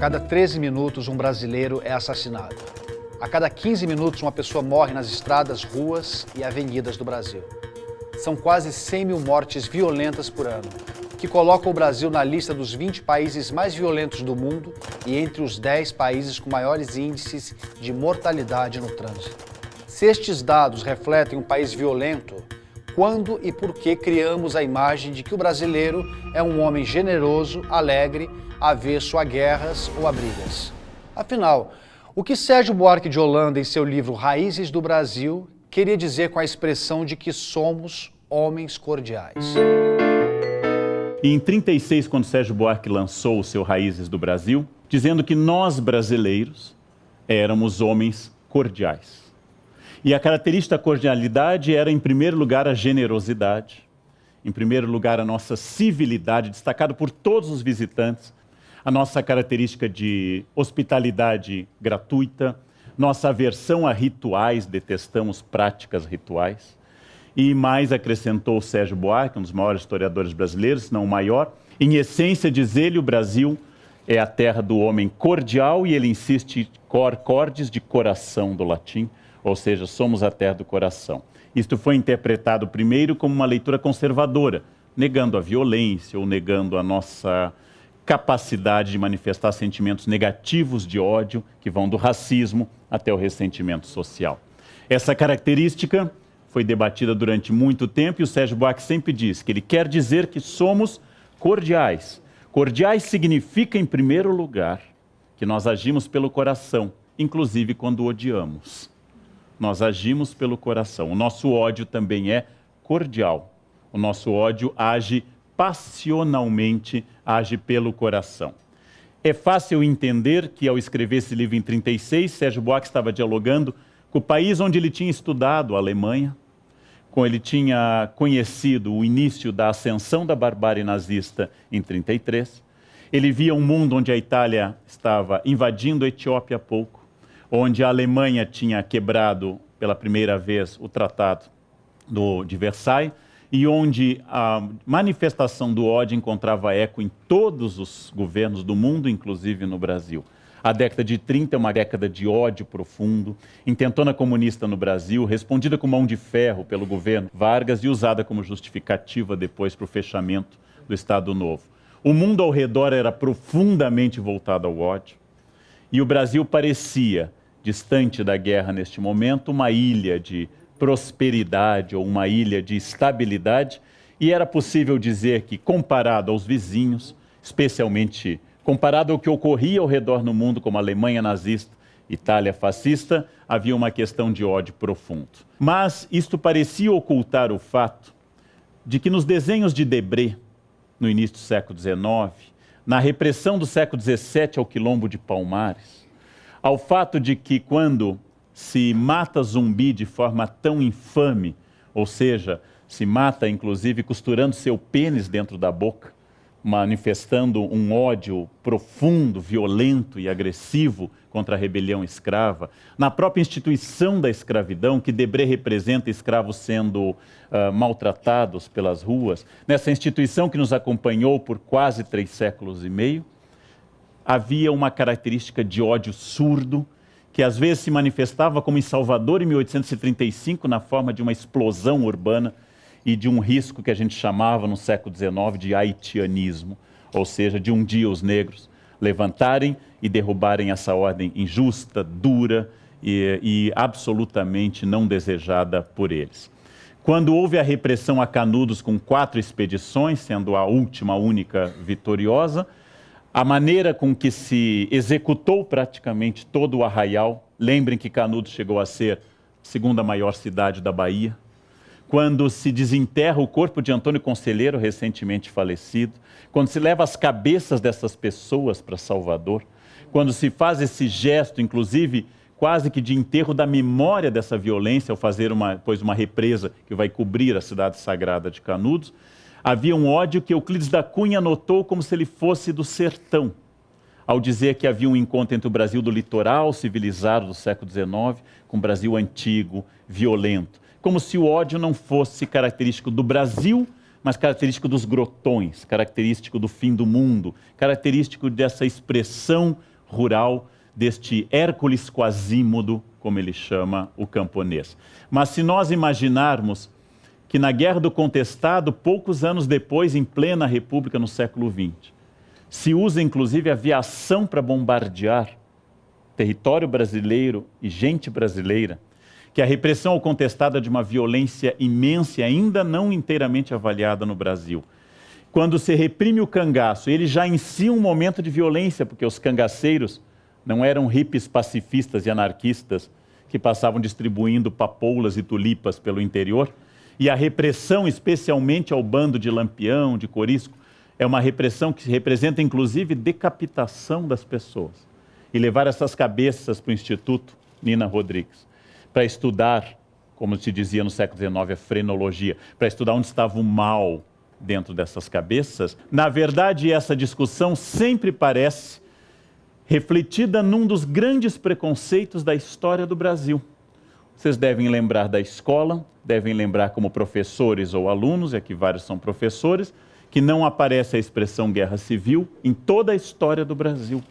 cada 13 minutos, um brasileiro é assassinado. A cada 15 minutos, uma pessoa morre nas estradas, ruas e avenidas do Brasil. São quase 100 mil mortes violentas por ano, que colocam o Brasil na lista dos 20 países mais violentos do mundo e entre os 10 países com maiores índices de mortalidade no trânsito. Se estes dados refletem um país violento, quando e por que criamos a imagem de que o brasileiro é um homem generoso, alegre, avesso a guerras ou a brigas? Afinal, o que Sérgio Buarque de Holanda, em seu livro Raízes do Brasil, queria dizer com a expressão de que somos homens cordiais? E em 36, quando Sérgio Buarque lançou o seu Raízes do Brasil, dizendo que nós, brasileiros, éramos homens cordiais. E a característica da cordialidade era, em primeiro lugar, a generosidade, em primeiro lugar, a nossa civilidade, destacado por todos os visitantes, a nossa característica de hospitalidade gratuita, nossa aversão a rituais, detestamos práticas rituais. E mais acrescentou Sérgio Buarque, um dos maiores historiadores brasileiros, se não o maior, em essência, diz ele, o Brasil é a terra do homem cordial, e ele insiste, cor cordis, de coração do latim, ou seja, somos a terra do coração. Isto foi interpretado primeiro como uma leitura conservadora, negando a violência ou negando a nossa capacidade de manifestar sentimentos negativos de ódio, que vão do racismo até o ressentimento social. Essa característica foi debatida durante muito tempo e o Sérgio Buarque sempre diz que ele quer dizer que somos cordiais. Cordiais significa, em primeiro lugar, que nós agimos pelo coração, inclusive quando odiamos. Nós agimos pelo coração. O nosso ódio também é cordial. O nosso ódio age passionalmente, age pelo coração. É fácil entender que, ao escrever esse livro em 36, Sérgio Buarque estava dialogando com o país onde ele tinha estudado, a Alemanha, com ele tinha conhecido o início da ascensão da barbárie nazista em 33. Ele via um mundo onde a Itália estava invadindo a Etiópia há pouco, onde a Alemanha tinha quebrado pela primeira vez o Tratado de Versailles, e onde a manifestação do ódio encontrava eco em todos os governos do mundo, inclusive no Brasil. A década de 30 é uma década de ódio profundo, intentona comunista no Brasil, respondida com mão de ferro pelo governo Vargas e usada como justificativa depois para o fechamento do Estado Novo. O mundo ao redor era profundamente voltado ao ódio e o Brasil parecia, distante da guerra neste momento, uma ilha de prosperidade ou uma ilha de estabilidade, e era possível dizer que, comparado aos vizinhos, especialmente comparado ao que ocorria ao redor no mundo, como a Alemanha nazista, Itália fascista, havia uma questão de ódio profundo. Mas isto parecia ocultar o fato de que nos desenhos de Debré, no início do século XIX, na repressão do século XVII ao quilombo de Palmares, ao fato de que quando se mata zumbi de forma tão infame, ou seja, se mata inclusive costurando seu pênis dentro da boca, manifestando um ódio profundo, violento e agressivo contra a rebelião escrava, na própria instituição da escravidão, que Debré representa escravos sendo maltratados pelas ruas, nessa instituição que nos acompanhou por quase 3 séculos e meio, havia uma característica de ódio surdo, que às vezes se manifestava como em Salvador em 1835, na forma de uma explosão urbana e de um risco que a gente chamava no século XIX de haitianismo, ou seja, de um dia os negros levantarem e derrubarem essa ordem injusta, dura e absolutamente não desejada por eles. Quando houve a repressão a Canudos com 4 expedições, sendo a última, única vitoriosa, a maneira com que se executou praticamente todo o arraial, lembrem que Canudos chegou a ser a 2ª maior cidade da Bahia, quando se desenterra o corpo de Antônio Conselheiro, recentemente falecido, quando se leva as cabeças dessas pessoas para Salvador, quando se faz esse gesto, inclusive quase que de enterro da memória dessa violência, ao fazer depois uma represa que vai cobrir a cidade sagrada de Canudos, havia um ódio que Euclides da Cunha notou como se ele fosse do sertão, ao dizer que havia um encontro entre o Brasil do litoral civilizado do século XIX com o Brasil antigo, violento. Como se o ódio não fosse característico do Brasil, mas característico dos grotões, característico do fim do mundo, característico dessa expressão rural deste Hércules Quasímodo, como ele chama o camponês. Mas se nós imaginarmos que na Guerra do Contestado, poucos anos depois, em plena República, no século XX, se usa inclusive aviação para bombardear território brasileiro e gente brasileira, que a repressão ao contestado é de uma violência imensa e ainda não inteiramente avaliada no Brasil. Quando se reprime o cangaço, ele já em si um momento de violência, porque os cangaceiros não eram hippies pacifistas e anarquistas que passavam distribuindo papoulas e tulipas pelo interior, e a repressão, especialmente ao bando de Lampião, de Corisco, é uma repressão que representa inclusive decapitação das pessoas. E levar essas cabeças para o Instituto Nina Rodrigues, para estudar, como se dizia no século XIX, a frenologia, para estudar onde estava o mal dentro dessas cabeças. Na verdade, essa discussão sempre parece refletida num dos grandes preconceitos da história do Brasil. Vocês devem lembrar da escola, devem lembrar como professores ou alunos, e aqui vários são professores, que não aparece a expressão guerra civil em toda a história do Brasil.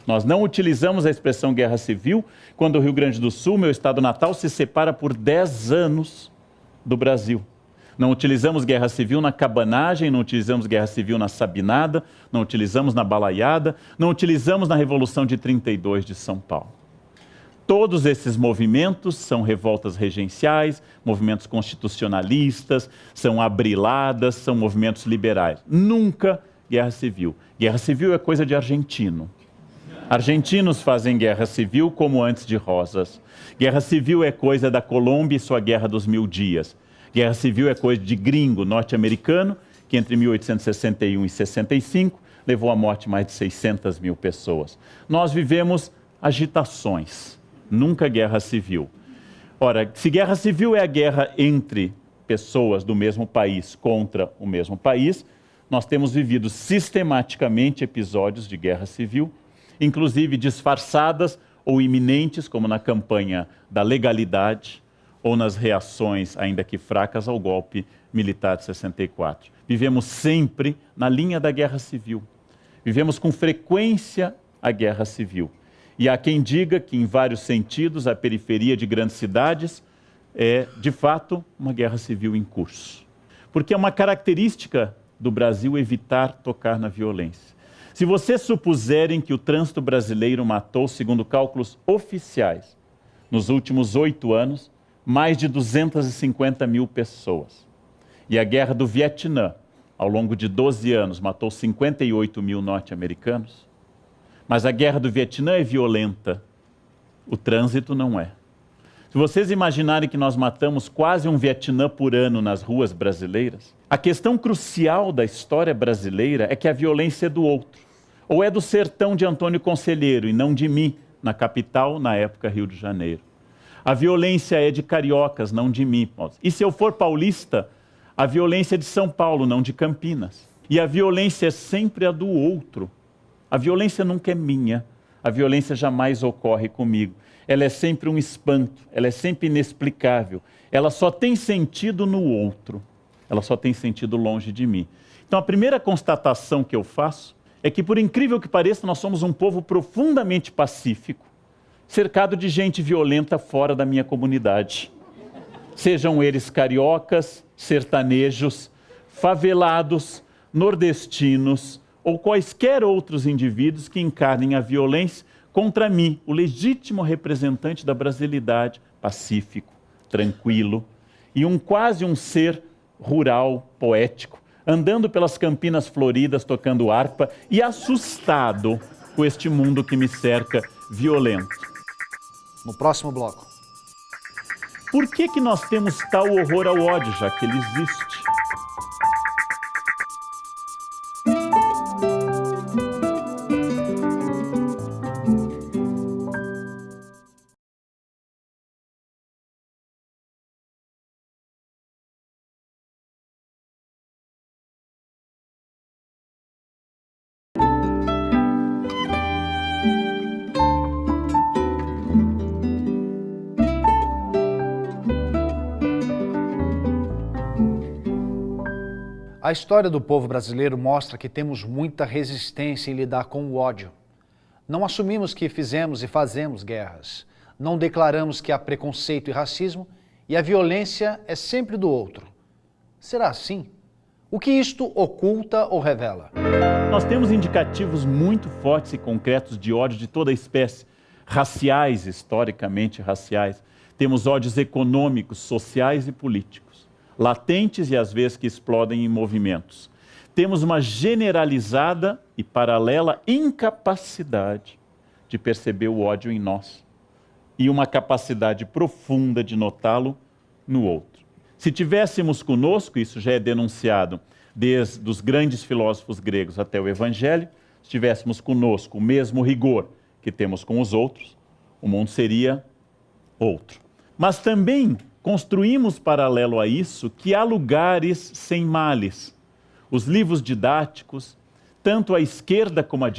Nós não utilizamos a expressão guerra civil quando o Rio Grande do Sul, meu estado natal, se separa por 10 anos do Brasil. Não utilizamos guerra civil na cabanagem, não utilizamos guerra civil na Sabinada, não utilizamos na Balaiada, não utilizamos na Revolução de 32 de São Paulo. Todos esses movimentos são revoltas regenciais, movimentos constitucionalistas, são abriladas, são movimentos liberais. Nunca guerra civil. Guerra civil é coisa de argentino. Argentinos fazem guerra civil como antes de Rosas. Guerra civil é coisa da Colômbia e sua Guerra dos 1000 Dias. Guerra civil é coisa de gringo norte-americano, que entre 1861 e 65 levou à morte mais de 600 mil pessoas. Nós vivemos agitações, nunca guerra civil. Ora, se guerra civil é a guerra entre pessoas do mesmo país contra o mesmo país, nós temos vivido sistematicamente episódios de guerra civil, inclusive disfarçadas ou iminentes, como na campanha da legalidade, ou nas reações, ainda que fracas, ao golpe militar de 64. Vivemos sempre na linha da guerra civil. Vivemos com frequência a guerra civil. E há quem diga que, em vários sentidos, a periferia de grandes cidades é, de fato, uma guerra civil em curso. Porque é uma característica do Brasil evitar tocar na violência. Se vocês supuserem que o trânsito brasileiro matou, segundo cálculos oficiais, nos últimos 8 anos, mais de 250 mil pessoas. E a guerra do Vietnã, ao longo de 12 anos, matou 58 mil norte-americanos. Mas a guerra do Vietnã é violenta, o trânsito não é. Se vocês imaginarem que nós matamos quase um Vietnã por ano nas ruas brasileiras, a questão crucial da história brasileira é que a violência é do outro. Ou é do sertão de Antônio Conselheiro e não de mim, na capital, na época Rio de Janeiro. A violência é de cariocas, não de mim. E se eu for paulista, a violência é de São Paulo, não de Campinas. E a violência é sempre a do outro. A violência nunca é minha. A violência jamais ocorre comigo. Ela é sempre um espanto, ela é sempre inexplicável. Ela só tem sentido no outro. Ela só tem sentido longe de mim. Então a primeira constatação que eu faço é que, por incrível que pareça, nós somos um povo profundamente pacífico, cercado de gente violenta fora da minha comunidade. Sejam eles cariocas, sertanejos, favelados, nordestinos ou quaisquer outros indivíduos que encarnem a violência contra mim, o legítimo representante da brasilidade, pacífico, tranquilo, e quase um ser rural, poético, andando pelas Campinas floridas, tocando harpa e assustado com este mundo que me cerca, violento. No próximo bloco. Por que nós temos tal horror ao ódio, já que ele existe? A história do povo brasileiro mostra que temos muita resistência em lidar com o ódio. Não assumimos que fizemos e fazemos guerras. Não declaramos que há preconceito e racismo e a violência é sempre do outro. Será assim? O que isto oculta ou revela? Nós temos indicativos muito fortes e concretos de ódio de toda espécie, raciais, historicamente raciais. Temos ódios econômicos, sociais e políticos, latentes e às vezes que explodem em movimentos. Temos uma generalizada e paralela incapacidade de perceber o ódio em nós e uma capacidade profunda de notá-lo no outro. Se tivéssemos conosco, isso já é denunciado desde os grandes filósofos gregos até o Evangelho, se tivéssemos conosco o mesmo rigor que temos com os outros, o mundo seria outro. Mas também construímos paralelo a isso que há lugares sem males. Os livros didáticos, tanto a esquerda como a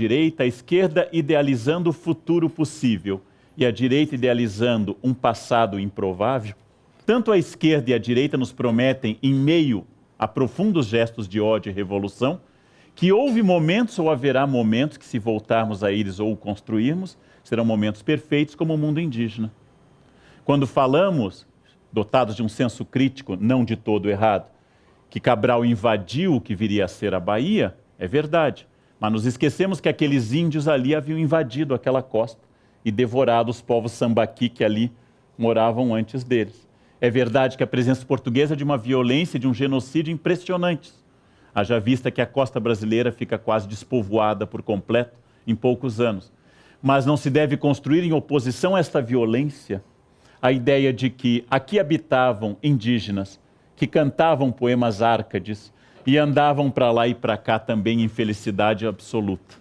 esquerda idealizando o futuro possível e a direita idealizando um passado improvável, tanto a esquerda e a direita nos prometem, em meio a profundos gestos de ódio e revolução, que houve momentos ou haverá momentos que, se voltarmos a eles ou construirmos, serão momentos perfeitos como o mundo indígena. Quando falamos, dotados de um senso crítico, não de todo errado, que Cabral invadiu o que viria a ser a Bahia, é verdade. Mas nos esquecemos que aqueles índios ali haviam invadido aquela costa e devorado os povos sambaqui que ali moravam antes deles. É verdade que a presença portuguesa é de uma violência, de um genocídio impressionantes. Haja vista que a costa brasileira fica quase despovoada por completo em poucos anos. Mas não se deve construir em oposição a esta violência a ideia de que aqui habitavam indígenas que cantavam poemas árcades e andavam para lá e para cá também em felicidade absoluta.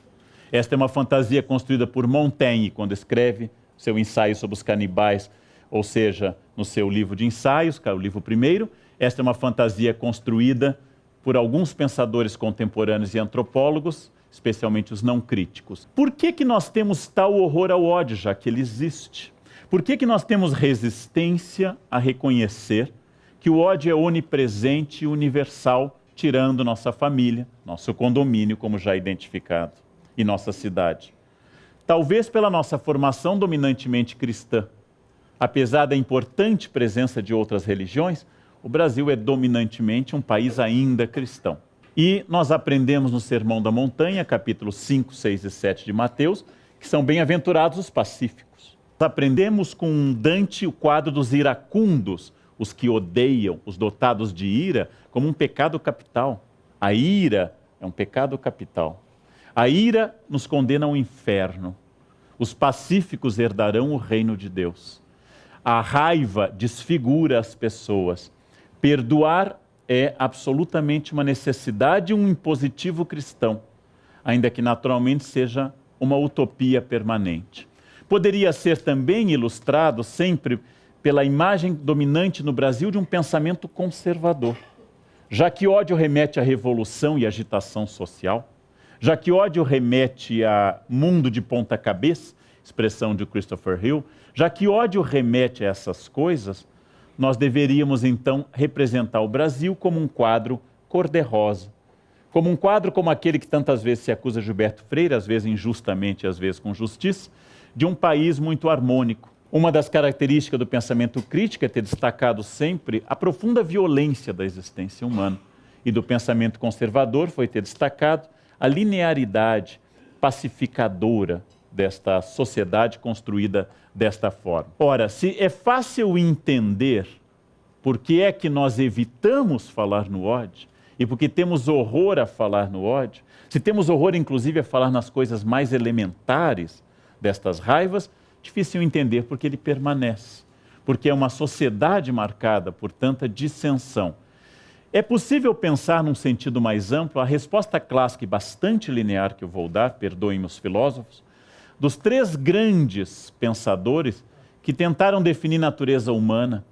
Esta é uma fantasia construída por Montaigne quando escreve seu ensaio sobre os canibais, ou seja, no seu livro de ensaios, que é o livro primeiro. Esta é uma fantasia construída por alguns pensadores contemporâneos e antropólogos, especialmente os não críticos. Por que nós temos tal horror ao ódio, já que ele existe? Por que nós temos resistência a reconhecer que o ódio é onipresente e universal, tirando nossa família, nosso condomínio, como já identificado, e nossa cidade? Talvez pela nossa formação dominantemente cristã. Apesar da importante presença de outras religiões, o Brasil é dominantemente um país ainda cristão. E nós aprendemos no Sermão da Montanha, capítulos 5, 6 e 7 de Mateus, que são bem-aventurados os pacíficos. Aprendemos com Dante o quadro dos iracundos, os que odeiam, os dotados de ira, como um pecado capital. A ira é um pecado capital. A ira nos condena ao inferno. Os pacíficos herdarão o reino de Deus. A raiva desfigura as pessoas. Perdoar é absolutamente uma necessidade e um impositivo cristão, ainda que naturalmente seja uma utopia permanente. Poderia ser também ilustrado sempre pela imagem dominante no Brasil de um pensamento conservador. Já que ódio remete à revolução e agitação social, já que ódio remete a mundo de ponta cabeça, expressão de Christopher Hill, já que ódio remete a essas coisas, nós deveríamos então representar o Brasil como um quadro cor-de-rosa, como um quadro como aquele que tantas vezes se acusa Gilberto Freire, às vezes injustamente, às vezes com justiça, de um país muito harmônico. Uma das características do pensamento crítico é ter destacado sempre a profunda violência da existência humana. E do pensamento conservador foi ter destacado a linearidade pacificadora desta sociedade construída desta forma. Ora, se é fácil entender por que é que nós evitamos falar no ódio, e porque temos horror a falar no ódio, se temos horror inclusive a falar nas coisas mais elementares destas raivas, difícil entender porque ele permanece, porque é uma sociedade marcada por tanta dissensão. É possível pensar num sentido mais amplo a resposta clássica e bastante linear que eu vou dar, perdoem-me os filósofos, dos três grandes pensadores que tentaram definir natureza humana.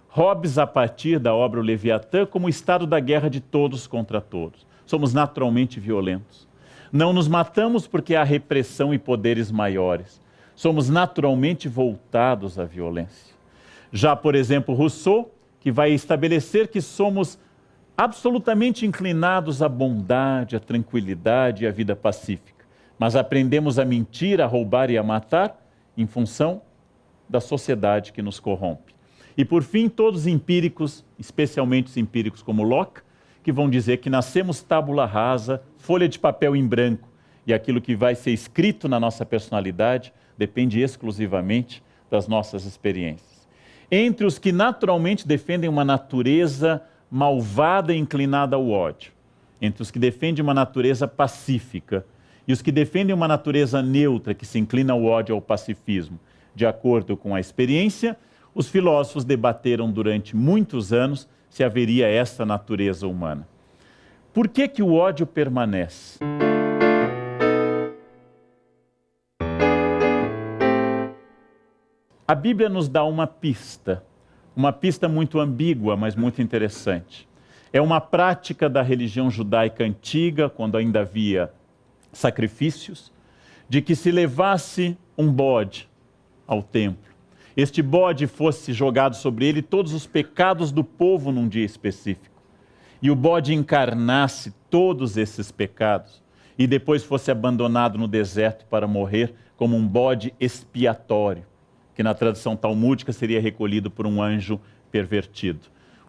Hobbes, a partir da obra O Leviatã, como o estado da guerra de todos contra todos. Somos naturalmente violentos. Não nos matamos porque há repressão e poderes maiores. Somos naturalmente voltados à violência. Já, por exemplo, Rousseau, que vai estabelecer que somos absolutamente inclinados à bondade, à tranquilidade e à vida pacífica. mas aprendemos a mentir, a roubar e a matar em função da sociedade que nos corrompe. E por fim, todos os empíricos, especialmente os empíricos como Locke, que vão dizer que nascemos tábula rasa, folha de papel em branco, e aquilo que vai ser escrito na nossa personalidade depende exclusivamente das nossas experiências. Entre os que naturalmente defendem uma natureza malvada e inclinada ao ódio, entre os que defendem uma natureza pacífica e os que defendem uma natureza neutra que se inclina ao ódio e ao pacifismo, de acordo com a experiência, os filósofos debateram durante muitos anos se haveria essa natureza humana. Por que que o ódio permanece? A Bíblia nos dá uma pista muito ambígua, mas muito interessante. É uma prática da religião judaica antiga, quando ainda havia sacrifícios, de que se levasse um bode ao templo. Este bode fosse jogado sobre ele todos os pecados do povo num dia específico. E o bode encarnasse todos esses pecados e depois fosse abandonado no deserto para morrer como um bode expiatório, que na tradição talmúdica seria recolhido por um anjo pervertido.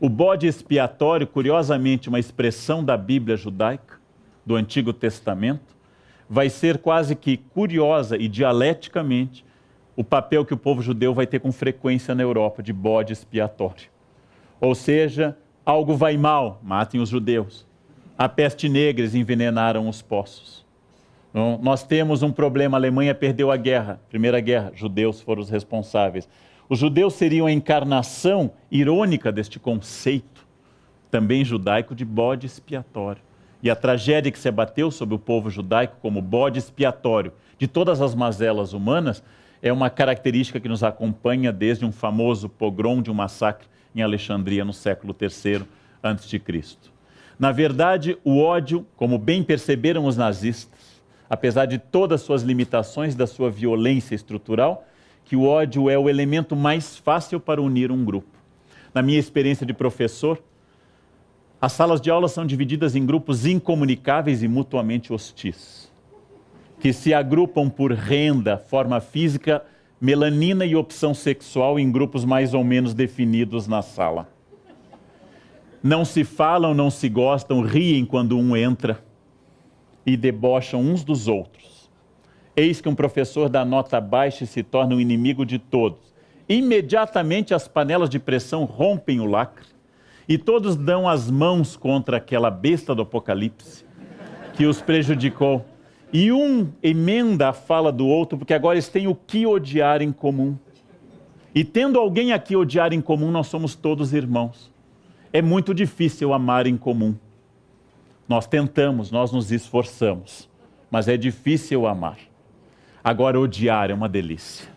O bode expiatório, curiosamente, uma expressão da Bíblia judaica, do Antigo Testamento, vai ser quase que curiosa e dialeticamente o papel que o povo judeu vai ter com frequência na Europa, de bode expiatório. Ou seja, algo vai mal, matem os judeus. A peste negra, eles envenenaram os poços. Nós temos um problema, a Alemanha perdeu a guerra, Primeira Guerra, judeus foram os responsáveis. Os judeus seriam a encarnação irônica deste conceito, também judaico, de bode expiatório. E a tragédia que se abateu sobre o povo judaico como bode expiatório de todas as mazelas humanas é uma característica que nos acompanha desde um famoso pogrom de um massacre em Alexandria no século III a.C. Na verdade, o ódio, como bem perceberam os nazistas, apesar de todas as suas limitações, da sua violência estrutural, que o ódio é o elemento mais fácil para unir um grupo. Na minha experiência de professor, as salas de aula são divididas em grupos incomunicáveis e mutuamente hostis, que se agrupam por renda, forma física, melanina e opção sexual em grupos mais ou menos definidos na sala. Não se falam, não se gostam, riem quando um entra e debocham uns dos outros. Eis que um professor dá nota baixa e se torna um inimigo de todos. Imediatamente as panelas de pressão rompem o lacre e todos dão as mãos contra aquela besta do Apocalipse que os prejudicou. E um emenda a fala do outro, porque agora eles têm o que odiar em comum. E tendo alguém aqui odiar em comum, nós somos todos irmãos. É muito difícil amar em comum. Nós tentamos, nós nos esforçamos, mas é difícil amar. Agora, odiar é uma delícia.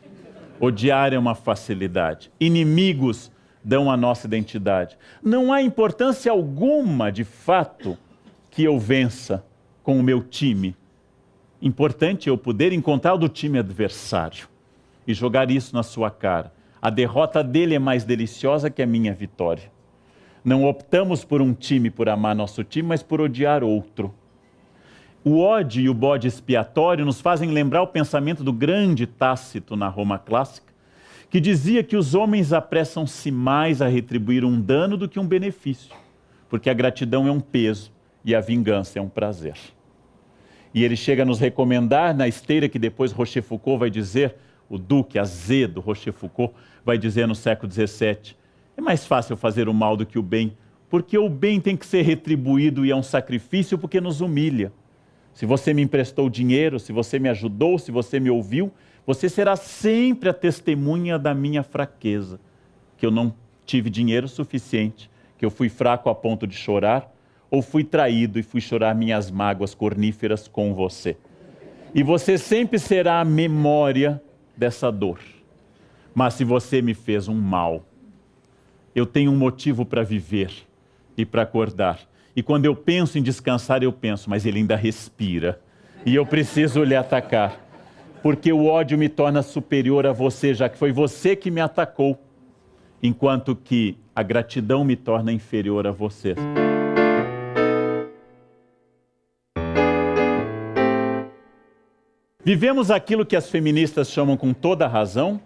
Odiar é uma facilidade. Inimigos dão a nossa identidade. Não há importância alguma, de fato, que eu vença com o meu time. Importante eu poder encontrar o do time adversário e jogar isso na sua cara. A derrota dele é mais deliciosa que a minha vitória. Não optamos por um time, por amar nosso time, mas por odiar outro. O ódio e o bode expiatório nos fazem lembrar o pensamento do grande Tácito na Roma clássica, que dizia que os homens apressam-se mais a retribuir um dano do que um benefício, porque a gratidão é um peso e a vingança é um prazer. E ele chega a nos recomendar, na esteira que depois Rochefoucauld vai dizer, o duque azedo Rochefoucauld vai dizer no século XVII, é mais fácil fazer o mal do que o bem, porque o bem tem que ser retribuído e é um sacrifício porque nos humilha. Se você me emprestou dinheiro, se você me ajudou, se você me ouviu, você será sempre a testemunha da minha fraqueza, que eu não tive dinheiro suficiente, que eu fui fraco a ponto de chorar, ou fui traído e fui chorar minhas mágoas corníferas com você. E você sempre será a memória dessa dor. Mas se você me fez um mal, eu tenho um motivo para viver e para acordar. E quando eu penso em descansar, eu penso, mas ele ainda respira. E eu preciso lhe atacar. Porque o ódio me torna superior a você, já que foi você que me atacou. Enquanto que a gratidão me torna inferior a você. Vivemos aquilo que as feministas chamam com toda razão,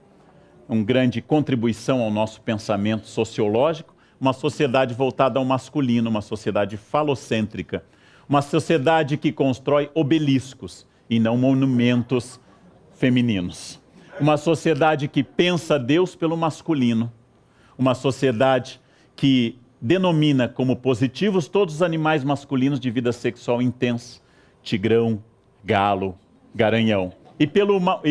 uma grande contribuição ao nosso pensamento sociológico, uma sociedade voltada ao masculino, uma sociedade falocêntrica, uma sociedade que constrói obeliscos e não monumentos femininos. Uma sociedade que pensa Deus pelo masculino, uma sociedade que denomina como positivos todos os animais masculinos de vida sexual intensa, tigrão, galo, garanhão. E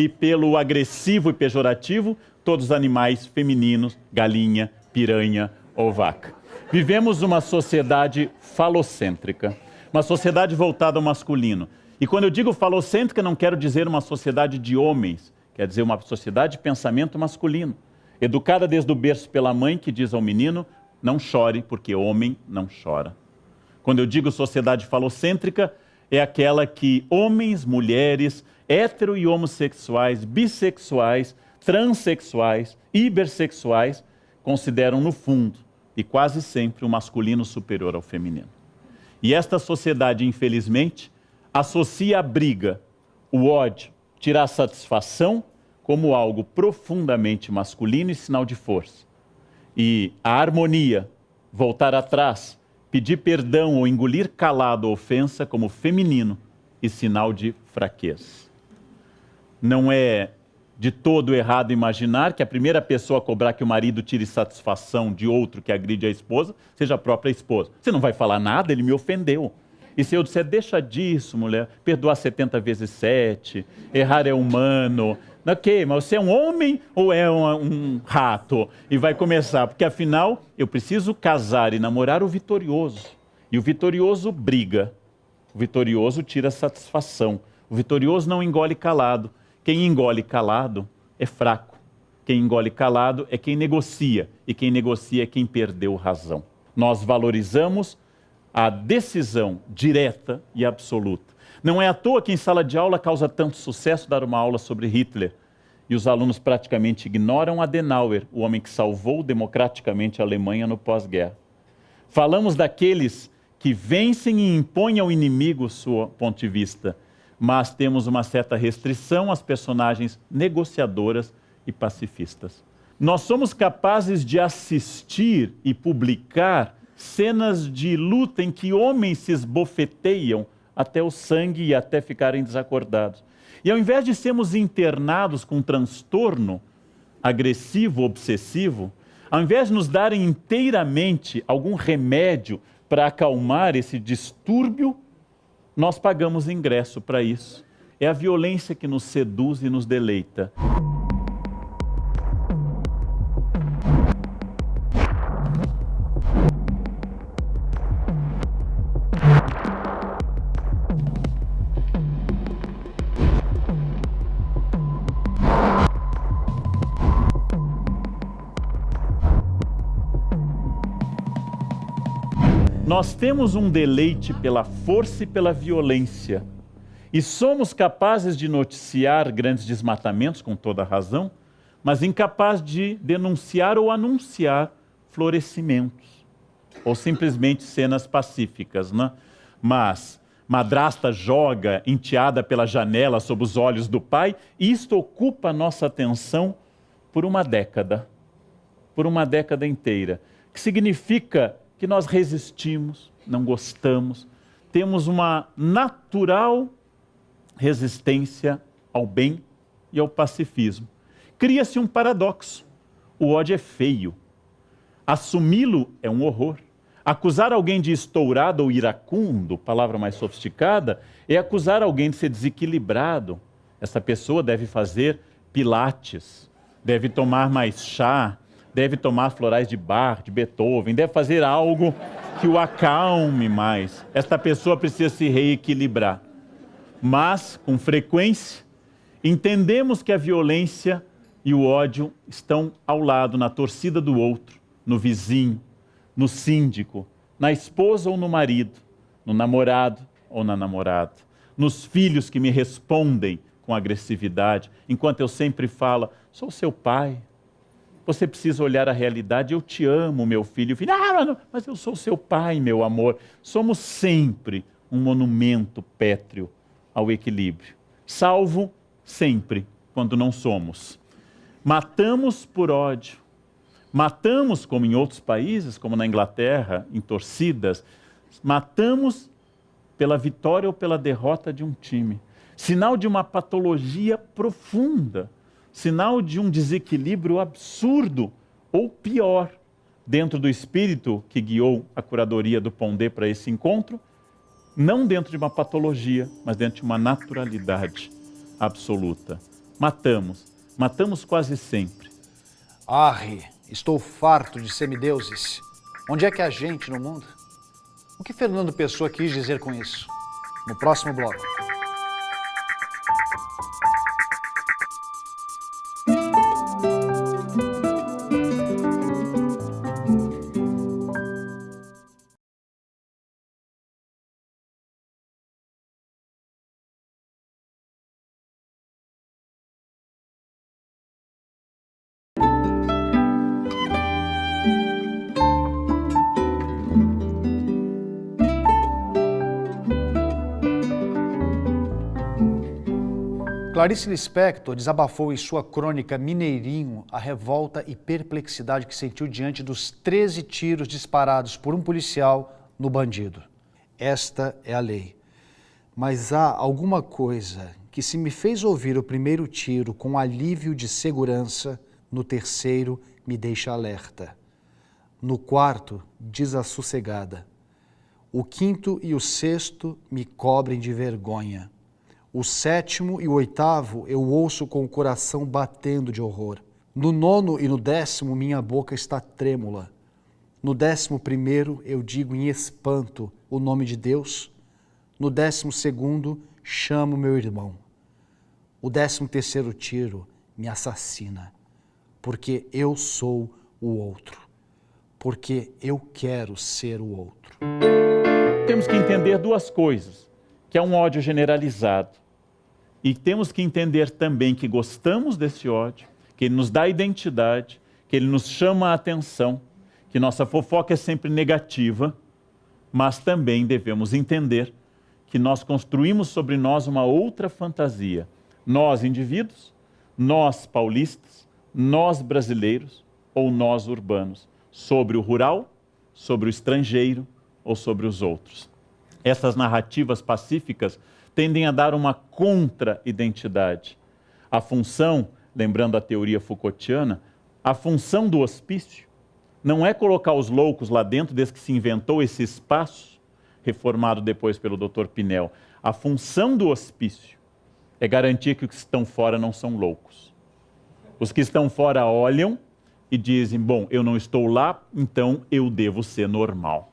pelo agressivo e pejorativo, todos os animais femininos, galinha, piranha ou vaca. Vivemos uma sociedade falocêntrica, uma sociedade voltada ao masculino. E quando eu digo falocêntrica, não quero dizer uma sociedade de homens, quer dizer uma sociedade de pensamento masculino, educada desde o berço pela mãe que diz ao menino, não chore, porque homem não chora. Quando eu digo sociedade falocêntrica, é aquela que homens, mulheres, hétero e homossexuais, bissexuais, transexuais, hipersexuais, consideram no fundo, e quase sempre, o masculino superior ao feminino. E esta sociedade, infelizmente, associa a briga, o ódio, tirar a satisfação como algo profundamente masculino e sinal de força. E a harmonia, voltar atrás, pedir perdão ou engolir calado a ofensa como feminino e sinal de fraqueza. Não é de todo errado imaginar que a primeira pessoa a cobrar que o marido tire satisfação de outro que agride a esposa seja a própria esposa. Você não vai falar nada, ele me ofendeu. E se eu disser, deixa disso, mulher, perdoar 70 vezes 7, errar é humano. Ok, mas você é um homem ou é um rato? E vai começar, porque afinal eu preciso casar e namorar o vitorioso. E o vitorioso briga, o vitorioso tira satisfação, o vitorioso não engole calado. Quem engole calado é fraco. Quem engole calado é quem negocia. E quem negocia é quem perdeu razão. Nós valorizamos a decisão direta e absoluta. Não é à toa que em sala de aula causa tanto sucesso dar uma aula sobre Hitler. E os alunos praticamente ignoram Adenauer, o homem que salvou democraticamente a Alemanha no pós-guerra. Falamos daqueles que vencem e impõem ao inimigo o seu ponto de vista, mas temos uma certa restrição às personagens negociadoras e pacifistas. Nós somos capazes de assistir e publicar cenas de luta em que homens se esbofeteiam até o sangue e até ficarem desacordados. E ao invés de sermos internados com um transtorno agressivo, obsessivo, ao invés de nos darem inteiramente algum remédio para acalmar esse distúrbio, nós pagamos ingresso para isso. É a violência que nos seduz e nos deleita. Nós temos um deleite pela força e pela violência. E somos capazes de noticiar grandes desmatamentos, com toda razão, mas incapazes de denunciar ou anunciar florescimentos. Ou simplesmente cenas pacíficas, né? Mas madrasta joga enteada pela janela sob os olhos do pai, e isto ocupa a nossa atenção por uma década inteira. Que significa que nós resistimos, não gostamos, temos uma natural resistência ao bem e ao pacifismo. Cria-se um paradoxo. O ódio é feio. Assumi-lo é um horror. Acusar alguém de estourado ou iracundo, palavra mais sofisticada, é acusar alguém de ser desequilibrado. Essa pessoa deve fazer pilates, deve tomar mais chá, deve tomar florais de Bach, de Beethoven, deve fazer algo que o acalme mais. Esta pessoa precisa se reequilibrar. Mas, com frequência, entendemos que a violência e o ódio estão ao lado, na torcida do outro, no vizinho, no síndico, na esposa ou no marido, no namorado ou na namorada, nos filhos que me respondem com agressividade, enquanto eu sempre falo, sou seu pai. Você precisa olhar a realidade, eu te amo, meu filho. Filho, mas eu sou seu pai, meu amor. Somos sempre um monumento pétreo ao equilíbrio. salvo sempre quando não somos. Matamos por ódio. Matamos, como em outros países, como na Inglaterra, em torcidas. Matamos pela vitória ou pela derrota de um time. Sinal de uma patologia profunda. Sinal de um desequilíbrio absurdo, ou pior, dentro do espírito que guiou a curadoria do Pondé para esse encontro, não dentro de uma patologia, mas dentro de uma naturalidade absoluta. Matamos quase sempre. Arre, estou farto de semideuses. Onde é que há gente no mundo? O que Fernando Pessoa quis dizer com isso? No próximo bloco. Clarice Lispector desabafou em sua crônica Mineirinho a revolta e perplexidade que sentiu diante dos 13 tiros disparados por um policial no bandido. Esta é a lei. Mas há alguma coisa que, se me fez ouvir o primeiro tiro com alívio de segurança, no terceiro me deixa alerta. No quarto, desassossegada. O quinto e o sexto me cobrem de vergonha. O sétimo e o oitavo eu ouço com o coração batendo de horror. No nono e no 10º minha boca está trêmula. No 11º eu digo em espanto o nome de Deus. No 12º chamo meu irmão. O 13º tiro me assassina, porque eu sou o outro. Porque eu quero ser o outro. Temos que entender duas coisas, que é um ódio generalizado. E temos que entender também que gostamos desse ódio, que ele nos dá identidade, que ele nos chama a atenção, que nossa fofoca é sempre negativa, mas também devemos entender que nós construímos sobre nós uma outra fantasia. Nós, indivíduos, nós, paulistas, nós, brasileiros, ou nós, urbanos, sobre o rural, sobre o estrangeiro ou sobre os outros. Essas narrativas pacíficas tendem a dar uma contra-identidade. A função, lembrando a teoria Foucaultiana, a função do hospício não é colocar os loucos lá dentro, desde que se inventou esse espaço, reformado depois pelo Dr. Pinel. A função do hospício é garantir que os que estão fora não são loucos. Os que estão fora olham e dizem, bom, eu não estou lá, então eu devo ser normal.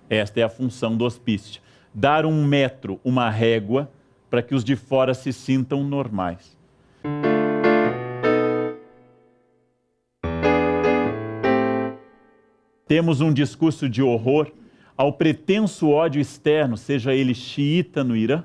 Esta é a função do hospício. Dar um metro, uma régua, para que os de fora se sintam normais. Temos um discurso de horror ao pretenso ódio externo, seja ele xiita no Irã,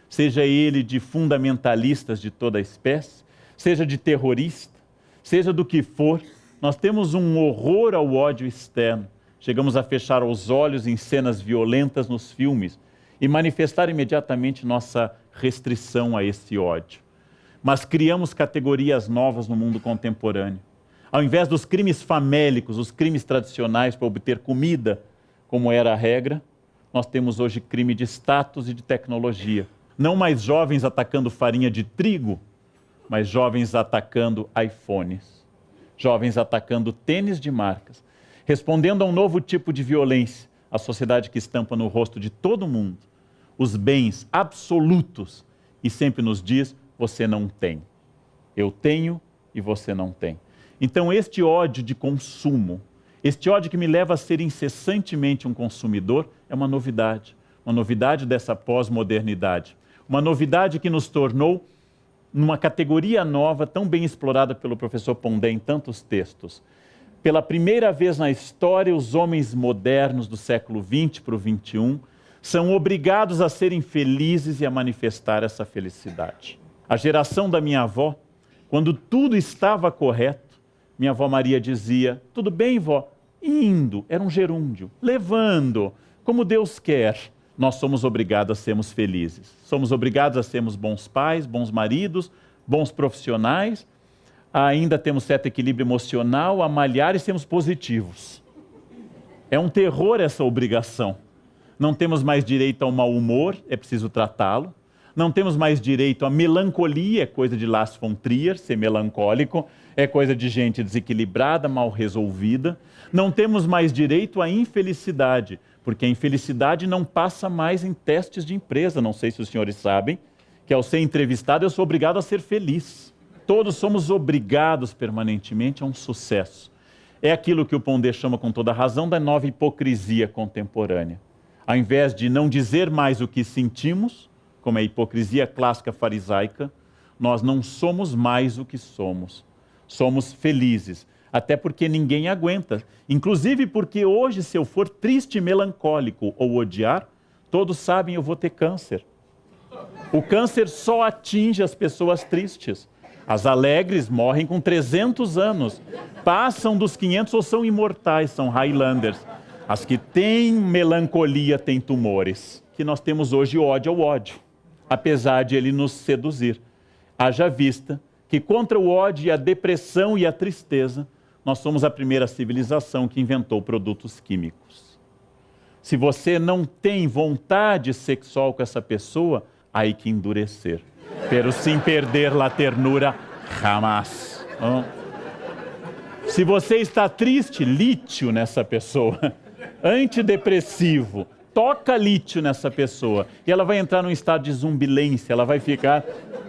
seja ele de fundamentalistas de toda a espécie, seja de terrorista, seja do que for. Nós temos um horror ao ódio externo. Chegamos a fechar os olhos em cenas violentas nos filmes e manifestar imediatamente nossa restrição a esse ódio. Mas criamos categorias novas no mundo contemporâneo. Ao invés dos crimes famélicos, os crimes tradicionais para obter comida, como era a regra, nós temos hoje crime de status e de tecnologia. Não mais jovens atacando farinha de trigo, mas jovens atacando iPhones. Jovens atacando tênis de marcas. Respondendo a um novo tipo de violência, a sociedade que estampa no rosto de todo mundo os bens absolutos e sempre nos diz, você não tem. Eu tenho e você não tem. Então este ódio de consumo, este ódio que me leva a ser incessantemente um consumidor, é uma novidade dessa pós-modernidade, uma novidade que nos tornou numa categoria nova, tão bem explorada pelo professor Pondé em tantos textos. Pela primeira vez na história, os homens modernos do século XX para o XXI são obrigados a serem felizes e a manifestar essa felicidade. A geração da minha avó, quando tudo estava correto, minha avó Maria dizia, tudo bem, vó, indo, era um gerúndio, levando, como Deus quer, nós somos obrigados a sermos felizes. Somos obrigados a sermos bons pais, bons maridos, bons profissionais, ainda temos certo equilíbrio emocional, a malhar e sermos positivos. É um terror essa obrigação. Não temos mais direito ao mau humor, é preciso tratá-lo. Não temos mais direito à melancolia, é coisa de Lars von Trier, ser melancólico, é coisa de gente desequilibrada, mal resolvida. Não temos mais direito à infelicidade, porque a infelicidade não passa mais em testes de empresa. Não sei se os senhores sabem, que ao ser entrevistado eu sou obrigado a ser feliz. Todos somos obrigados permanentemente a um sucesso. É aquilo que o Pondé chama com toda razão da nova hipocrisia contemporânea. Ao invés de não dizer mais o que sentimos, como é a hipocrisia clássica farisaica, nós não somos mais o que somos. Somos felizes, até porque ninguém aguenta. Inclusive porque hoje, se eu for triste, melancólico ou odiar, todos sabem eu vou ter câncer. O câncer só atinge as pessoas tristes. As alegres morrem com 300 anos, passam dos 500 ou são imortais, são Highlanders. As que têm melancolia têm tumores, que nós temos hoje ódio ao ódio, apesar de ele nos seduzir. Haja vista que contra o ódio e a depressão e a tristeza, nós somos a primeira civilização que inventou produtos químicos. Se você não tem vontade sexual com essa pessoa, aí que endurecer. Pero sem perder la ternura, jamás. Se você está triste, lítio nessa pessoa. Antidepressivo, toca lítio nessa pessoa. E ela vai entrar num estado de zumbilência, ela vai ficar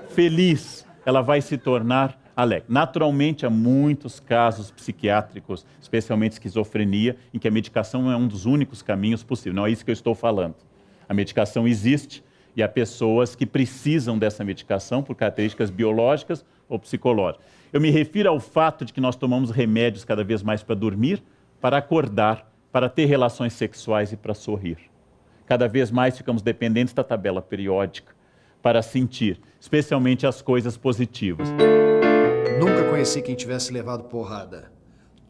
feliz, ela vai se tornar alegre. Naturalmente, há muitos casos psiquiátricos, especialmente esquizofrenia, em que a medicação é um dos únicos caminhos possíveis. Não é isso que eu estou falando. A medicação existe e há pessoas que precisam dessa medicação por características biológicas ou psicológicas. Eu me refiro ao fato de que nós tomamos remédios cada vez mais para dormir, para acordar, para ter relações sexuais e para sorrir. Cada vez mais ficamos dependentes da tabela periódica para sentir, especialmente as coisas positivas. Nunca conheci quem tivesse levado porrada.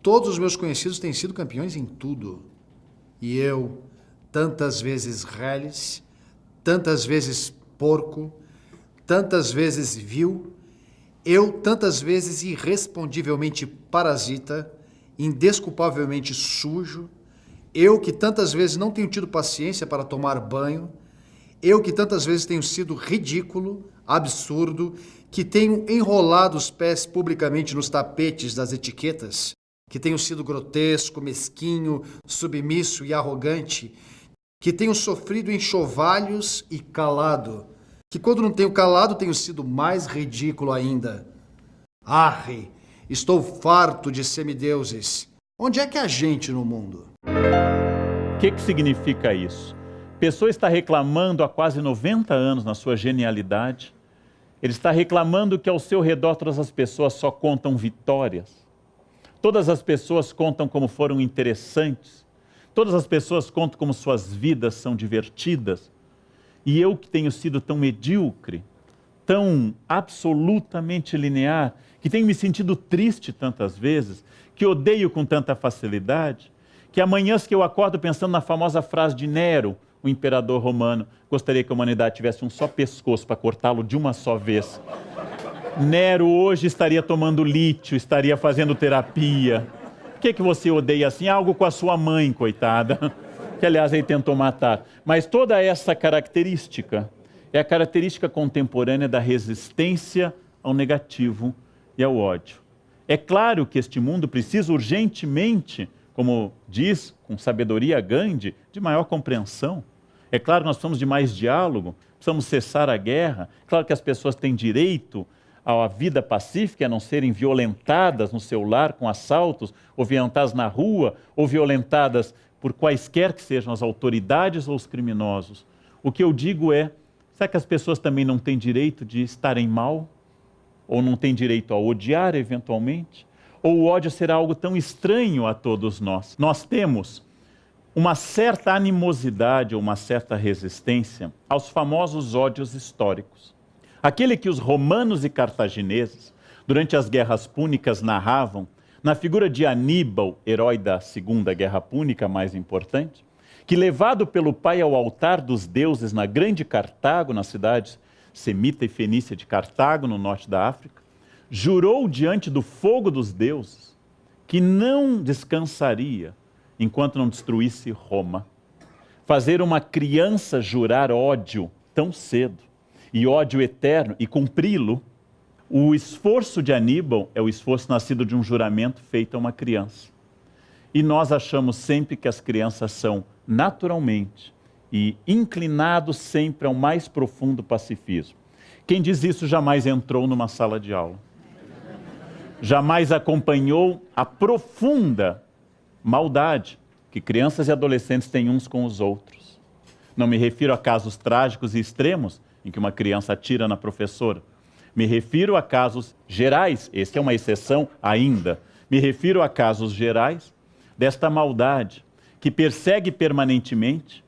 Todos os meus conhecidos têm sido campeões em tudo. E eu, tantas vezes reles, tantas vezes porco, tantas vezes vil, eu tantas vezes irrespondivelmente parasita, indesculpavelmente sujo, eu que tantas vezes não tenho tido paciência para tomar banho, eu que tantas vezes tenho sido ridículo, absurdo, que tenho enrolado os pés publicamente nos tapetes das etiquetas, que tenho sido grotesco, mesquinho, submisso e arrogante, que tenho sofrido enxovalhos e calado, que quando não tenho calado tenho sido mais ridículo ainda. Arre, estou farto de semideuses. Onde é que há gente no mundo? O que significa isso? A pessoa está reclamando há quase 90 anos na sua genialidade. Ele está reclamando que ao seu redor todas as pessoas só contam vitórias. Todas as pessoas contam como foram interessantes. Todas as pessoas contam como suas vidas são divertidas. E eu que tenho sido tão medíocre, tão absolutamente linear, que tenho me sentido triste tantas vezes, que odeio com tanta facilidade, que amanhãs que eu acordo pensando na famosa frase de Nero, o imperador romano, gostaria que a humanidade tivesse um só pescoço para cortá-lo de uma só vez. Nero hoje estaria tomando lítio, estaria fazendo terapia. Por que você odeia assim? Algo com a sua mãe, coitada, que aliás ele tentou matar. Mas toda essa característica é a característica contemporânea da resistência ao negativo e ao ódio. É claro que este mundo precisa urgentemente, como diz com sabedoria Gandhi, de maior compreensão. É claro que nós precisamos de mais diálogo, precisamos cessar a guerra. É claro que as pessoas têm direito à vida pacífica, a não serem violentadas no seu lar com assaltos, ou violentadas na rua, ou violentadas por quaisquer que sejam as autoridades ou os criminosos. O que eu digo é, será que as pessoas também não têm direito de estarem mal? Ou não têm direito a odiar eventualmente? Ou o ódio será algo tão estranho a todos nós? Nós temos uma certa animosidade ou uma certa resistência aos famosos ódios históricos. Aquele que os romanos e cartagineses, durante as guerras púnicas, narravam na figura de Aníbal, herói da Segunda Guerra Púnica, mais importante, que, levado pelo pai ao altar dos deuses na grande Cartago, na cidade semita e fenícia de Cartago, no norte da África, jurou diante do fogo dos deuses que não descansaria enquanto não destruísse Roma. Fazer uma criança jurar ódio tão cedo, e ódio eterno, e cumpri-lo, o esforço de Aníbal é o esforço nascido de um juramento feito a uma criança. E nós achamos sempre que as crianças são naturalmente e inclinados sempre ao mais profundo pacifismo. Quem diz isso jamais entrou numa sala de aula. Jamais acompanhou a profunda maldade que crianças e adolescentes têm uns com os outros. Não me refiro a casos trágicos e extremos, em que uma criança atira na professora. Me refiro a casos gerais, esse é uma exceção ainda. Me refiro a casos gerais desta maldade, que persegue permanentemente,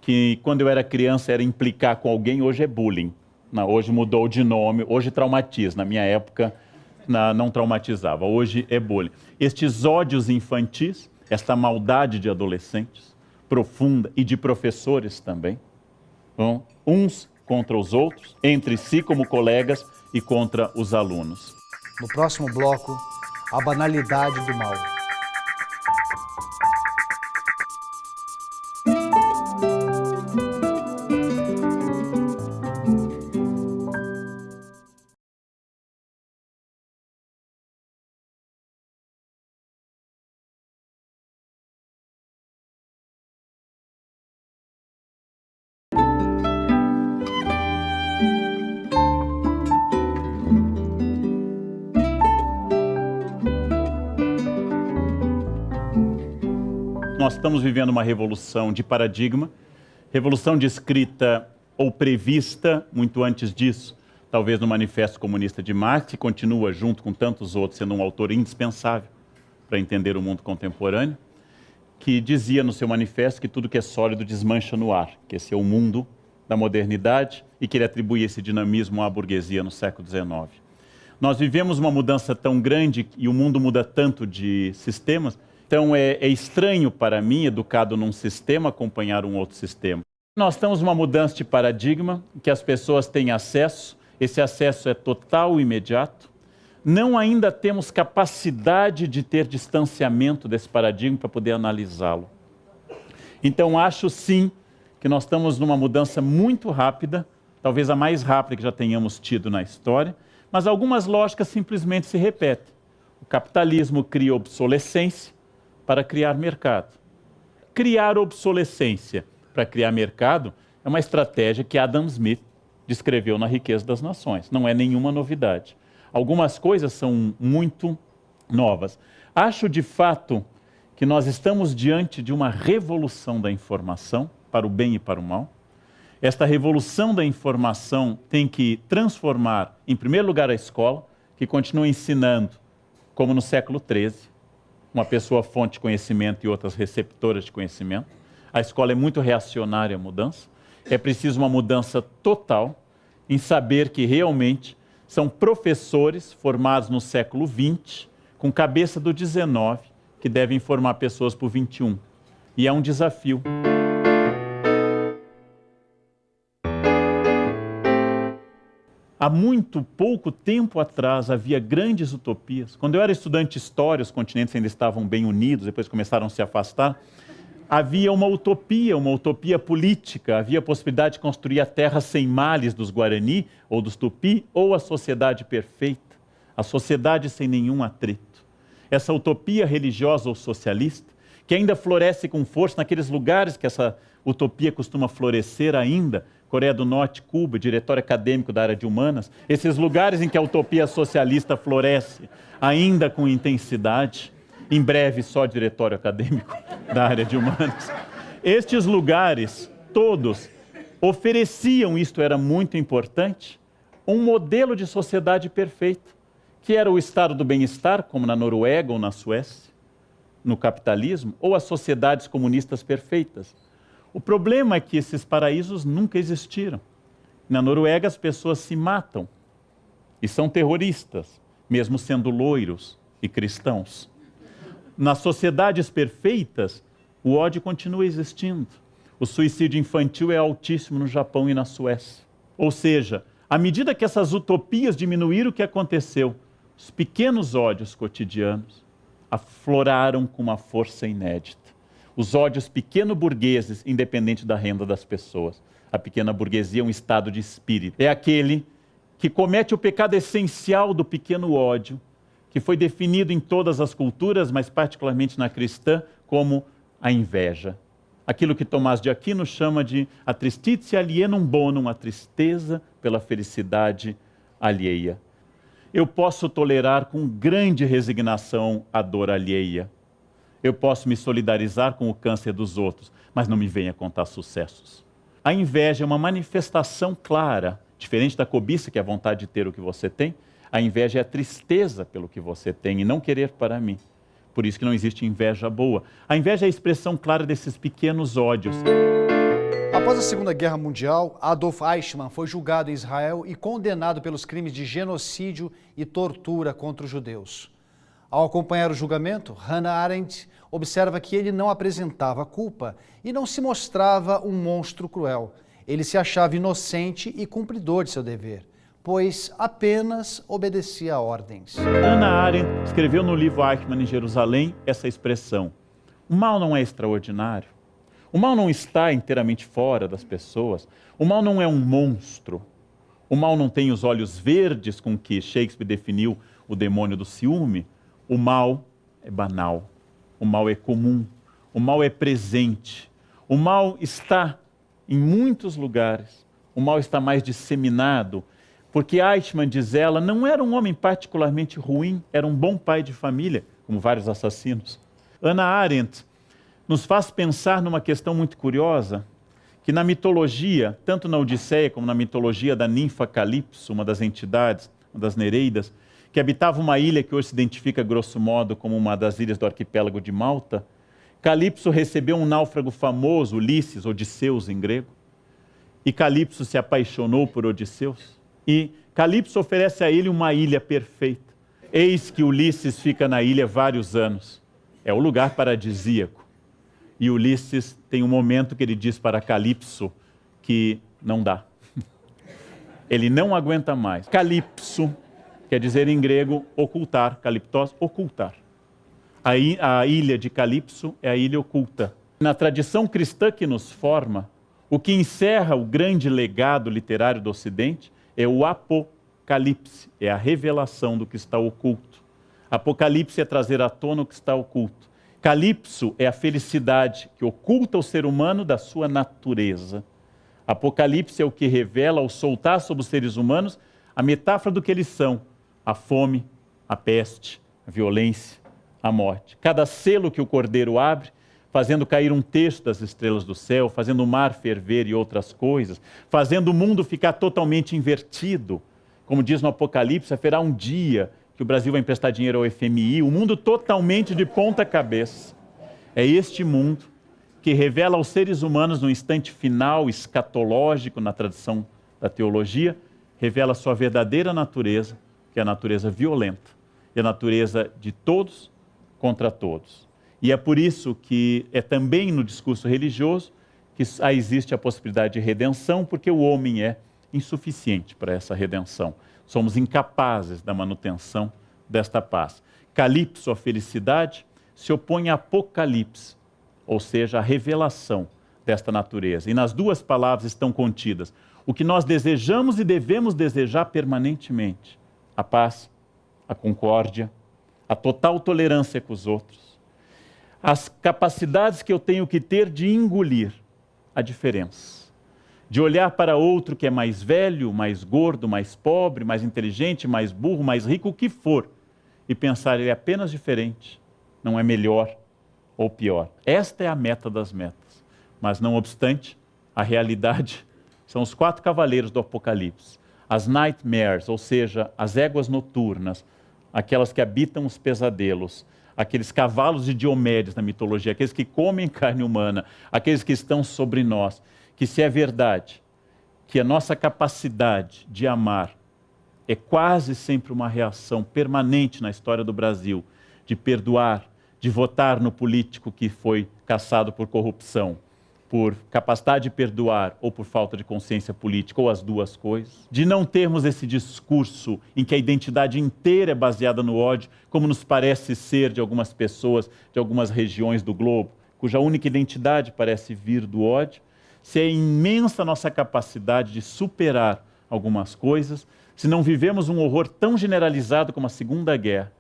que quando eu era criança era implicar com alguém, hoje é bullying. Hoje mudou de nome, hoje traumatiza. Na minha época não traumatizava, hoje é bullying. Estes ódios infantis, esta maldade de adolescentes, profunda, e de professores também, uns contra os outros, entre si como colegas e contra os alunos. No próximo bloco, a banalidade do mal. Nós estamos vivendo uma revolução de paradigma, revolução descrita ou prevista muito antes disso, talvez no Manifesto Comunista de Marx, que continua, junto com tantos outros, sendo um autor indispensável para entender o mundo contemporâneo, que dizia no seu manifesto que tudo que é sólido desmancha no ar, que esse é o mundo da modernidade e que ele atribui esse dinamismo à burguesia no século XIX. Nós vivemos uma mudança tão grande e o mundo muda tanto de sistemas. Então é estranho para mim, educado num sistema, acompanhar um outro sistema. Nós estamos numa mudança de paradigma, que as pessoas têm acesso, esse acesso é total e imediato. Não ainda temos capacidade de ter distanciamento desse paradigma para poder analisá-lo. Então acho sim que nós estamos numa mudança muito rápida, talvez a mais rápida que já tenhamos tido na história, mas algumas lógicas simplesmente se repetem. O capitalismo cria obsolescência para criar mercado. Criar obsolescência para criar mercado é uma estratégia que Adam Smith descreveu na Riqueza das Nações. Não é nenhuma novidade. Algumas coisas são muito novas. Acho, de fato, que nós estamos diante de uma revolução da informação, para o bem e para o mal. Esta revolução da informação tem que transformar, em primeiro lugar, a escola, que continua ensinando, como no século XIII, uma pessoa fonte de conhecimento e outras receptoras de conhecimento. A escola é muito reacionária à mudança. É preciso uma mudança total em saber que realmente são professores formados no século XX, com cabeça do XIX, que devem formar pessoas para o XXI. E é um desafio. Há muito pouco tempo atrás havia grandes utopias. Quando eu era estudante de história, os continentes ainda estavam bem unidos, depois começaram a se afastar. Havia uma utopia política, havia a possibilidade de construir a terra sem males dos Guarani ou dos Tupi, ou a sociedade perfeita, a sociedade sem nenhum atrito. Essa utopia religiosa ou socialista, que ainda floresce com força naqueles lugares que essa utopia costuma florescer ainda, Coreia do Norte, Cuba, diretório acadêmico da área de humanas, esses lugares em que a utopia socialista floresce ainda com intensidade, em breve só diretório acadêmico da área de humanas. Estes lugares, todos, ofereciam, isto era muito importante, um modelo de sociedade perfeita, que era o estado do bem-estar, como na Noruega ou na Suécia, no capitalismo, ou as sociedades comunistas perfeitas. O problema é que esses paraísos nunca existiram. Na Noruega as pessoas se matam e são terroristas, mesmo sendo loiros e cristãos. Nas sociedades perfeitas, O ódio continua existindo. O suicídio infantil é altíssimo no Japão e na Suécia. Ou seja, à medida que essas utopias diminuíram, o que aconteceu? Os pequenos ódios cotidianos afloraram com uma força inédita. Os ódios pequeno-burgueses, independente da renda das pessoas. A pequena burguesia é um estado de espírito. É aquele que comete o pecado essencial do pequeno ódio, que foi definido em todas as culturas, mas particularmente na cristã, como a inveja. Aquilo que Tomás de Aquino chama de a tristitia alienum bonum, a tristeza pela felicidade alheia. Eu posso tolerar com grande resignação a dor alheia. Eu posso me solidarizar com o câncer dos outros, mas não me venha contar sucessos. A inveja é uma manifestação clara, diferente da cobiça, que é a vontade de ter o que você tem. A inveja é a tristeza pelo que você tem e não querer para mim. Por isso que não existe inveja boa. A inveja é a expressão clara desses pequenos ódios. Após a Segunda Guerra Mundial, Adolf Eichmann foi julgado em Israel e condenado pelos crimes de genocídio e tortura contra os judeus. Ao acompanhar o julgamento, Hannah Arendt observa que ele não apresentava culpa e não se mostrava um monstro cruel. Ele se achava inocente e cumpridor de seu dever, pois apenas obedecia a ordens. Hannah Arendt escreveu no livro Eichmann em Jerusalém essa expressão: o mal não é extraordinário, o mal não está inteiramente fora das pessoas, o mal não é um monstro, o mal não tem os olhos verdes com que Shakespeare definiu o demônio do ciúme. O mal é banal, o mal é comum, o mal é presente, o mal está em muitos lugares, o mal está mais disseminado, porque Eichmann, diz ela, não era um homem particularmente ruim, era um bom pai de família, como vários assassinos. Hannah Arendt nos faz pensar numa questão muito curiosa, que na mitologia, tanto na Odisseia como na mitologia da ninfa Calipso, uma das entidades, uma das Nereidas, que habitava uma ilha que hoje se identifica, grosso modo, como uma das ilhas do arquipélago de Malta, Calipso recebeu um náufrago famoso, Ulisses, Odisseus em grego, e Calipso se apaixonou por Odisseus, e Calipso oferece a ele uma ilha perfeita. Eis que Ulisses fica na ilha vários anos. É o lugar paradisíaco. E Ulisses tem um momento que ele diz para Calipso que não dá. Ele não aguenta mais. Calipso quer dizer em grego ocultar, caliptos, ocultar. A ilha de Calipso é a ilha oculta. Na tradição cristã que nos forma, o que encerra o grande legado literário do Ocidente é o Apocalipse, é a revelação do que está oculto. Apocalipse é trazer à tona o que está oculto. Calipso é a felicidade que oculta o ser humano da sua natureza. Apocalipse é o que revela, ao soltar sobre os seres humanos, a metáfora do que eles são: a fome, a peste, a violência, a morte. Cada selo que o Cordeiro abre, fazendo cair um terço das estrelas do céu, fazendo o mar ferver e outras coisas, fazendo o mundo ficar totalmente invertido. Como diz no Apocalipse, haverá um dia que o Brasil vai emprestar dinheiro ao FMI, o mundo totalmente de ponta cabeça. É este mundo que revela aos seres humanos, no instante final, escatológico, na tradição da teologia, revela a sua verdadeira natureza, que é a natureza violenta, e a natureza de todos contra todos. E é por isso que é também no discurso religioso que existe a possibilidade de redenção, porque o homem é insuficiente para essa redenção. Somos incapazes da manutenção desta paz. Calipso, a felicidade, se opõe a Apocalipse, ou seja, a revelação desta natureza. E nas duas palavras estão contidas o que nós desejamos e devemos desejar permanentemente: a paz, a concórdia, a total tolerância com os outros, as capacidades que eu tenho que ter de engolir a diferença, de olhar para outro que é mais velho, mais gordo, mais pobre, mais inteligente, mais burro, mais rico, o que for, e pensar: ele é apenas diferente, não é melhor ou pior. Esta é a meta das metas. Mas, não obstante, a realidade são os 4 cavaleiros do Apocalipse, as nightmares, ou seja, as éguas noturnas, aquelas que habitam os pesadelos, aqueles cavalos de Diomedes na mitologia, aqueles que comem carne humana, aqueles que estão sobre nós, que se é verdade que a nossa capacidade de amar é quase sempre uma reação permanente na história do Brasil, de perdoar, de votar no político que foi caçado por corrupção, por capacidade de perdoar ou por falta de consciência política, ou as duas coisas. De não termos esse discurso em que a identidade inteira é baseada no ódio, como nos parece ser de algumas pessoas, de algumas regiões do globo, cuja única identidade parece vir do ódio. Se é imensa a nossa capacidade de superar algumas coisas, se não vivemos um horror tão generalizado como a Segunda Guerra,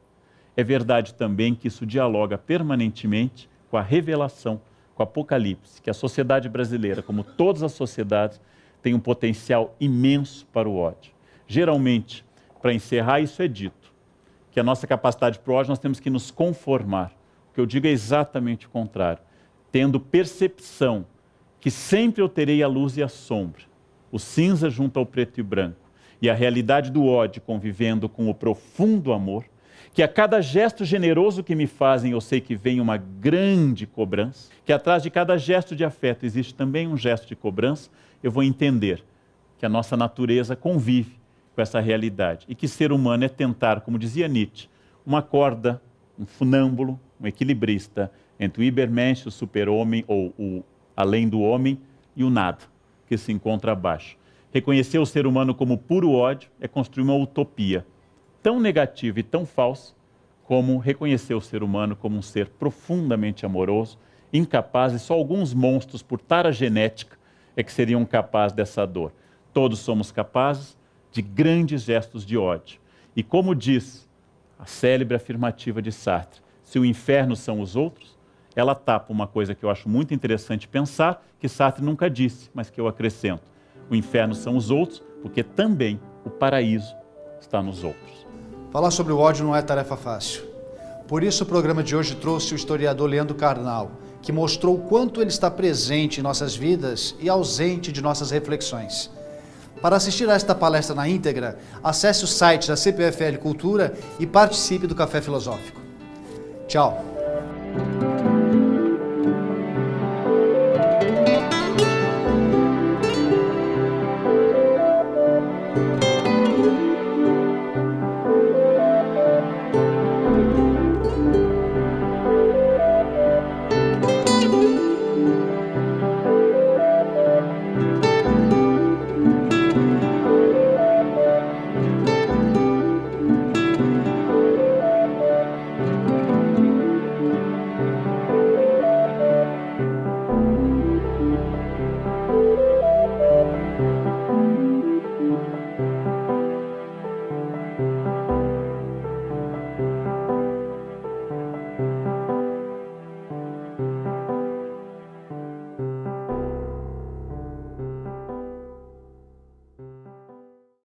é verdade também que isso dialoga permanentemente com a revelação, com o Apocalipse, que a sociedade brasileira, como todas as sociedades, tem um potencial imenso para o ódio. Geralmente, para encerrar, isso é dito, que a nossa capacidade para o ódio nós temos que nos conformar. O que eu digo é exatamente o contrário, tendo percepção que sempre eu terei a luz e a sombra, o cinza junto ao preto e branco, e a realidade do ódio convivendo com o profundo amor, que a cada gesto generoso que me fazem eu sei que vem uma grande cobrança, que atrás de cada gesto de afeto existe também um gesto de cobrança, eu vou entender que a nossa natureza convive com essa realidade e que ser humano é tentar, como dizia Nietzsche, uma corda, um funâmbulo, um equilibrista entre o Übermensch, o super-homem ou o além do homem e o nada, que se encontra abaixo. Reconhecer o ser humano como puro ódio é construir uma utopia tão negativa e tão falsa como reconhecer o ser humano como um ser profundamente amoroso, incapaz, e só alguns monstros, por tara genética, é que seriam capazes dessa dor. Todos somos capazes de grandes gestos de ódio. E como diz a célebre afirmativa de Sartre, se o inferno são os outros, ela tapa uma coisa que eu acho muito interessante pensar, que Sartre nunca disse, mas que eu acrescento. O inferno são os outros, porque também o paraíso está nos outros. Falar sobre o ódio não é tarefa fácil. Por isso o programa de hoje trouxe o historiador Leandro Carnal, que mostrou o quanto ele está presente em nossas vidas e ausente de nossas reflexões. Para assistir a esta palestra na íntegra, acesse o site da CPFL Cultura e participe do Café Filosófico. Tchau!